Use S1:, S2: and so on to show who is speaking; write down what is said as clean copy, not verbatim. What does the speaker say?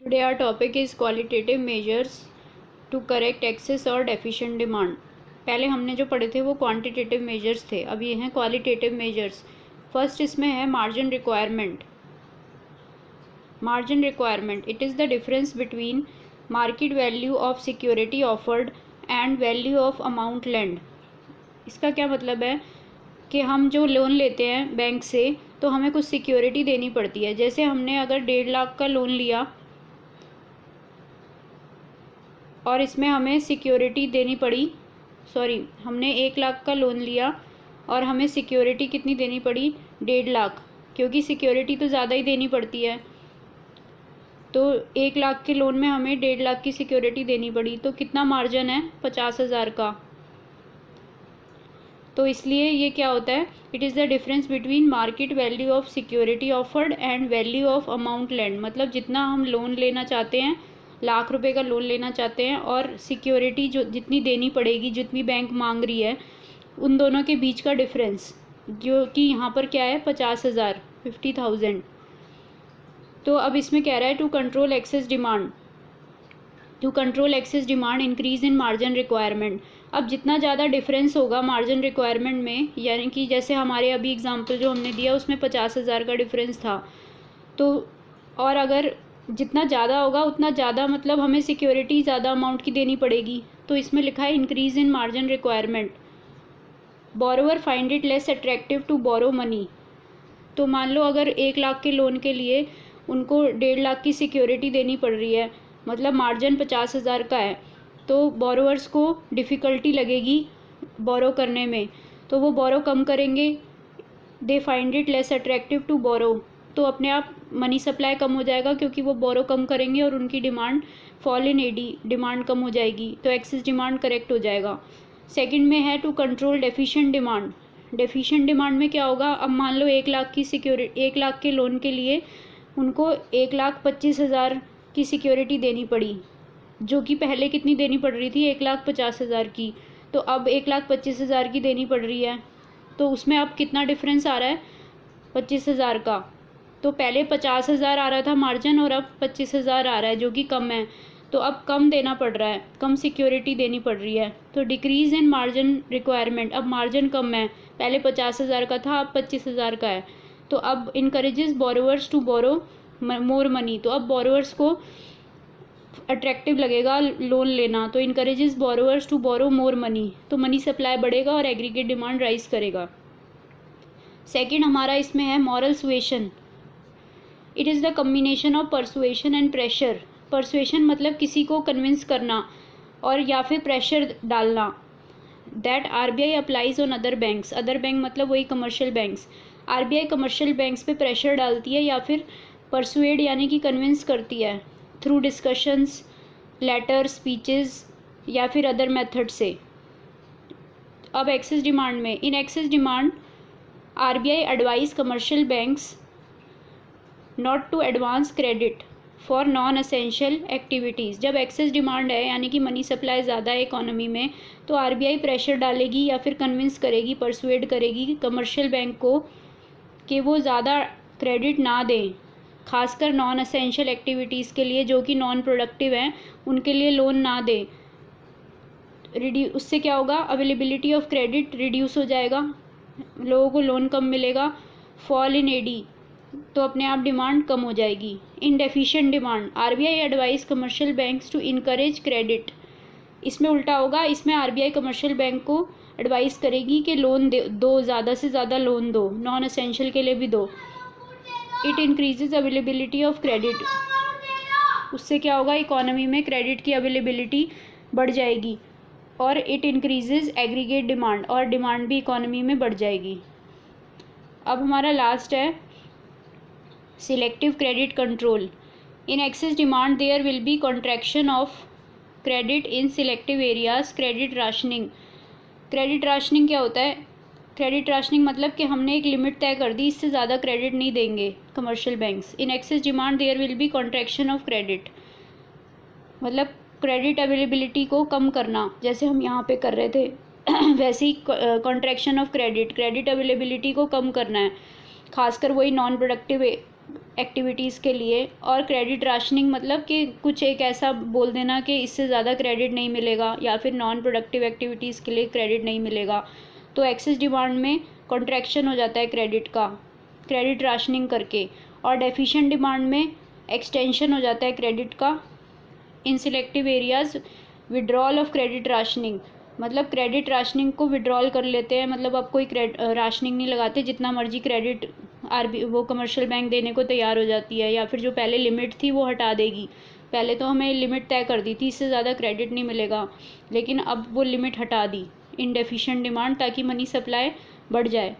S1: Today our topic is qualitative measures to correct excess or deficient demand. पहले हमने जो पढ़े थे वो क्वांटिटेटिव मेजर्स थे, अब ये हैं क्वालिटेटिव मेजर्स. फर्स्ट इसमें है margin requirement. Margin requirement it is the difference between market value of security offered and value of amount lend. इसका क्या मतलब है कि हम जो लोन लेते हैं बैंक से तो हमें कुछ सिक्योरिटी देनी पड़ती है. जैसे हमने अगर 1.5 लाख का लोन लिया और इसमें हमें सिक्योरिटी देनी पड़ी, हमने 1 लाख का लोन लिया और हमें सिक्योरिटी कितनी देनी पड़ी, 1.5 लाख, क्योंकि सिक्योरिटी तो ज़्यादा ही देनी पड़ती है. तो 1 लाख के लोन में हमें 1.5 लाख की सिक्योरिटी देनी पड़ी, तो कितना मार्जिन है, 50,000 का. तो इसलिए ये क्या होता है, it is the difference between market value of security offered and value of amount lend. मतलब जितना हम लोन लेना चाहते हैं, 1 लाख रुपए का लोन लेना चाहते हैं, और सिक्योरिटी जो जितनी देनी पड़ेगी, जितनी बैंक मांग रही है, उन दोनों के बीच का डिफरेंस, जो कि यहाँ पर क्या है, 50,000, 50,000. तो अब इसमें कह रहा है to control excess demand, increase in margin requirement. अब जितना ज़्यादा डिफरेंस होगा मार्जिन रिक्वायरमेंट में, यानी कि जैसे हमारे अभी एग्जांपल जो हमने दिया उसमें 50,000 का डिफरेंस था, तो और अगर जितना ज़्यादा होगा उतना ज़्यादा मतलब हमें सिक्योरिटी ज़्यादा अमाउंट की देनी पड़ेगी. तो इसमें लिखा है increase in margin requirement. Borrower find it less attractive to borrow money. तो मान लो अगर 1 लाख के लोन के लिए उनको 1.5 लाख की सिक्योरिटी देनी पड़ रही है, मतलब मार्जिन 50,000 का है, तो बोरोवर्स को डिफ़िकल्टी लगेगी बोरो करने में, तो वो बोरो कम करेंगे. They find it less attractive to borrow. तो अपने आप मनी सप्लाई कम हो जाएगा, क्योंकि वो बोरो कम करेंगे और उनकी demand fall in AD, demand कम हो जाएगी, तो एक्सेस डिमांड करेक्ट हो जाएगा. सेकंड में है to control deficient demand. Deficient demand में क्या होगा, अब मान लो 1 लाख की सिक्योरिटी, 1 लाख के लोन के लिए उनको 1,25,000 की सिक्योरिटी देनी पड़ी, जो कि पहले कितनी देनी पड़ रही थी, 1,50,000 की. तो अब 1,25,000 की देनी पड़ रही है. तो उसमें अब कितना डिफरेंस आ रहा है, 25,000 का. तो पहले 50,000 आ रहा था मार्जिन और अब 25,000 आ रहा है, जो कि कम है. तो अब कम देना पड़ रहा है, कम सिक्योरिटी देनी पड़ रही है. तो डिक्रीज इन मार्जिन रिक्वायरमेंट, अब मार्जिन कम है, पहले 50,000 का था, अब 25,000 का है. तो अब encourages borrowers to borrow more money. तो अब बोरोवर्स को अट्रैक्टिव लगेगा लोन लेना, तो encourages borrowers to borrow more money. तो मनी सप्लाई बढ़ेगा और एग्रीगेट डिमांड राइज करेगा. सेकंड हमारा इसमें है moral suasion. It is the combination of persuasion and pressure. Persuasion मतलब किसी को कन्विंस करना, और या फिर प्रेशर डालना. That RBI applies on other banks. Other bank मतलब वही commercial banks. RBI commercial banks पे प्रेशर डालती है या फिर परसुएड यानी कि कन्विंस करती है थ्रू डिस्कशंस, लेटर, स्पीचेस या फिर अदर मेथड से. अब एक्सेस डिमांड में, in excess demand RBI advise commercial banks not to advance credit for non essential activities. जब एक्सेस डिमांड है यानी कि मनी सप्लाई ज़्यादा है इकोनॉमी में, तो आरबीआई प्रेशर डालेगी या फिर कन्विंस करेगी, परसुएड करेगी कमर्शियल बैंक को कि वो ज़्यादा क्रेडिट ना दें, खासकर नॉन एसेंशियल एक्टिविटीज़ के लिए, जो कि नॉन प्रोडक्टिव हैं, उनके लिए लोन ना दें. उससे क्या होगा, अवेलेबिलिटी ऑफ क्रेडिट रिड्यूस हो जाएगा, लोगों को लोन कम मिलेगा. फॉल इन एडी, तो अपने आप डिमांड कम हो जाएगी. In deficient demand RBI advise commercial banks to encourage credit. इसमें उल्टा होगा, इसमें आरबीआई कमर्शियल बैंक को एडवाइस करेगी कि लोन दो, ज़्यादा से ज़्यादा लोन दो, नॉन एसेंशियल के लिए भी दो. It increases availability of credit. उससे क्या होगा, इकोनॉमी में क्रेडिट की अवेलेबिलिटी बढ़ जाएगी. और इट इंक्रीजेज एग्रीगेट डिमांड, और डिमांड भी इकोनॉमी में बढ़ जाएगी. अब हमारा लास्ट है selective credit control. In excess demand there will be contraction of credit in selective areas. Credit rationing. Credit rationing क्या होता है, क्रेडिट राशनिंग मतलब कि हमने एक लिमिट तय कर दी, इससे ज़्यादा क्रेडिट नहीं देंगे commercial banks. In excess demand there will be contraction of credit, मतलब क्रेडिट अवेलेबिलिटी को कम करना, जैसे हम यहाँ पे कर रहे थे वैसे ही contraction of credit, credit availability को कम करना है, खासकर वही नॉन प्रोडक्टिव एक्टिविटीज़ के लिए। और क्रेडिट राशनिंग मतलब कि कुछ एक ऐसा बोल देना कि इससे ज़्यादा क्रेडिट नहीं मिलेगा, या फिर नॉन प्रोडक्टिव एक्टिविटीज़ के लिए क्रेडिट नहीं मिलेगा। तो एक्सेस डिमांड में कॉन्ट्रैक्शन हो जाता है क्रेडिट का, क्रेडिट राशनिंग करके। और डेफिशिएंट डिमांड में एक्सटेंशन हो जाता है क्रेडिट का। In selective areas withdrawal of credit rationing, मतलब क्रेडिट राशनिंग को विड्रॉल कर लेते हैं, मतलब अब कोई राशनिंग नहीं लगाते, जितना मर्जी क्रेडिट वो कमर्शियल बैंक देने को तैयार हो जाती है, या फिर जो पहले लिमिट थी वो हटा देगी। पहले तो हमें लिमिट तय कर दी थी, इससे ज़्यादा क्रेडिट नहीं मिलेगा, लेकिन अब वो लिमिट हटा दी इन डेफिशिएंट डिमांड, ताकि मनी सप्लाई बढ़ जाए।